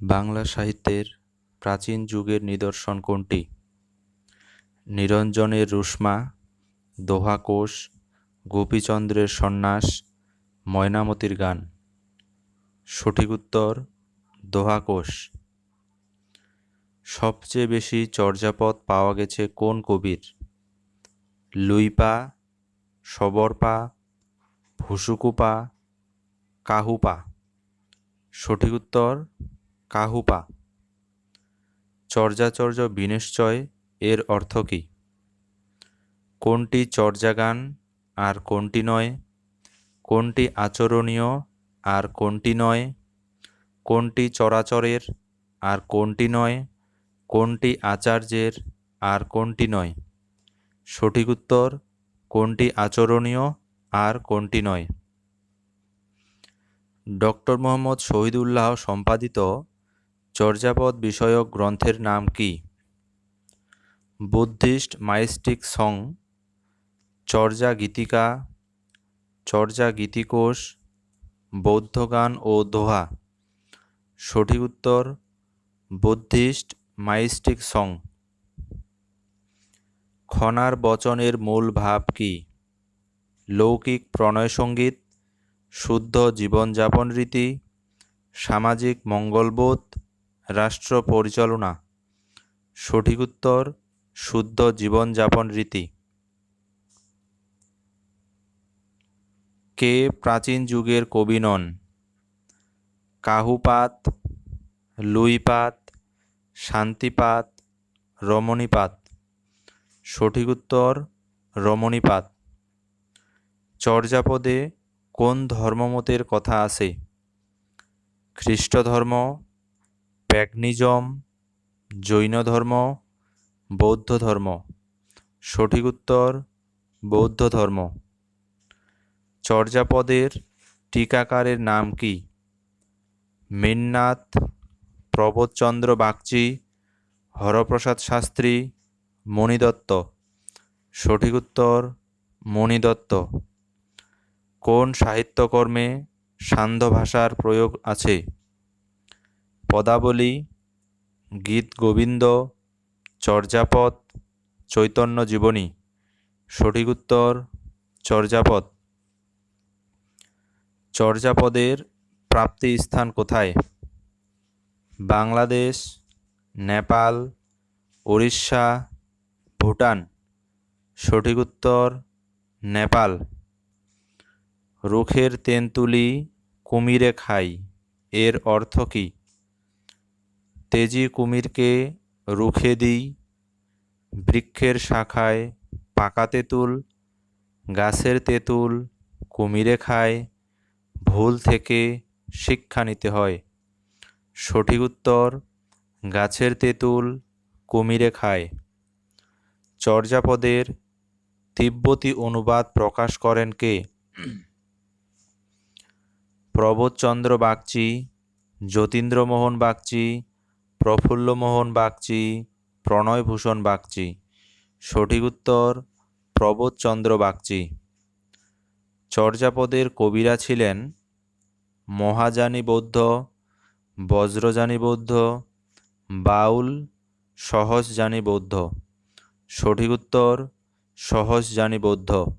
বাংলা সাহিত্যের প্রাচীন যুগের নিদর্শন কোনটি? নিরঞ্জনের রুশমা, দোহা-কোষ, গোপীচন্দ্রের সন্ন্যাস, ময়নামতীর গান। সঠিক উত্তর দোহা-কোষ। সবচেয়ে বেশি চর্যাপদ পাওয়া গেছে কোন কবির? লুইপা, শবরপা, ভুসুকুপা, কাহুপা। সঠিক উত্তর কাহুপা। চর্যাচর্য বিনিশ্চয় এর অর্থ কী? কোনটি চর্যাগান আর কোনটি নয়? কোনটি আচরণীয় আর কোনটি নয়? কোনটি চরাচরের আর কোনটি নয়? কোনটি আচার্যের আর কোনটি নয়? সঠিক উত্তর কোনটি আচরণীয় আর কোনটি নয়। ডক্টর মোহাম্মদ শহীদুল্লাহ সম্পাদিত চর্যাপদ বিষয়ক গ্রন্থের নাম কি? বুদ্ধিস্ট মাইস্টিক সং, চর্যা গীতিকা, চর্যা গীতিকোষ, বৌদ্ধ গান ও দোহা। সঠিক উত্তর বুদ্ধিস্ট মাইস্টিক সং। খনার বচনের মূল ভাব কি? লৌকিক প্রণয়সঙ্গীত, শুদ্ধ জীবনযাপন রীতি, সামাজিক মঙ্গলবোধ, রাষ্ট্র পরিচালনা। সঠিক উত্তর শুদ্ধ জীবনযাপন রীতি। কে প্রাচীন যুগের কবি নন? কাহুপাত, লুইপাত, শান্তিপাত, রমণীপাত। সঠিক উত্তর রমণীপাত। চর্যাপদে কোন ধর্মমতের কথা আছে? খ্রিস্ট ধর্ম, প্যাগনিজম, জৈন ধর্ম, বৌদ্ধ ধর্ম। সঠিক উত্তর বৌদ্ধ ধর্ম। চর্যাপদের টিকাকারের নাম কি? মীননাথ, প্রবোধচন্দ্র বাগচি, হরপ্রসাদ শাস্ত্রী, মণিদত্ত। সঠিক উত্তর মণিদত্ত। কোন সাহিত্যকর্মে সান্ধ্য ভাষার প্রয়োগ আছে? পদাবলী, গীত গোবিন্দ, চর্যাপদ, চৈতন্য জীবনী। সঠিক উত্তর চর্যাপদ। চর্যাপদের প্রাপ্তি স্থান কোথায়? বাংলাদেশ, নেপাল, উড়িষ্যা, ভুটান। সঠিক উত্তর নেপাল। রুখের তেঁতুলি কুমিরে খায় এর অর্থ কী? তেজি কুমিরকে রুখে দিই, বৃক্ষের শাখায় পাকা তেঁতুল, গাছের তেঁতুল কুমিরে খায়, ভুল থেকে শিক্ষা নিতে হয়। সঠিক উত্তর গাছের তেঁতুল কুমিরে খায়। চর্যাপদের তিব্বতী অনুবাদ প্রকাশ করেন কে? প্রবোধচন্দ্র বাগচি, যতীন্দ্রমোহন বাগচি, প্রফুল্লমোহন বাগচি, প্রণয়ভূষণ বাগচি। সঠিক উত্তর প্রবোধচন্দ্র বাগচি। চর্যাপদের কবিরা ছিলেন মহাযানী বৌদ্ধ, বজ্রযানী বৌদ্ধ, বাউল, সহজযানী বৌদ্ধ। সঠিক উত্তর সহজযানী বৌদ্ধ।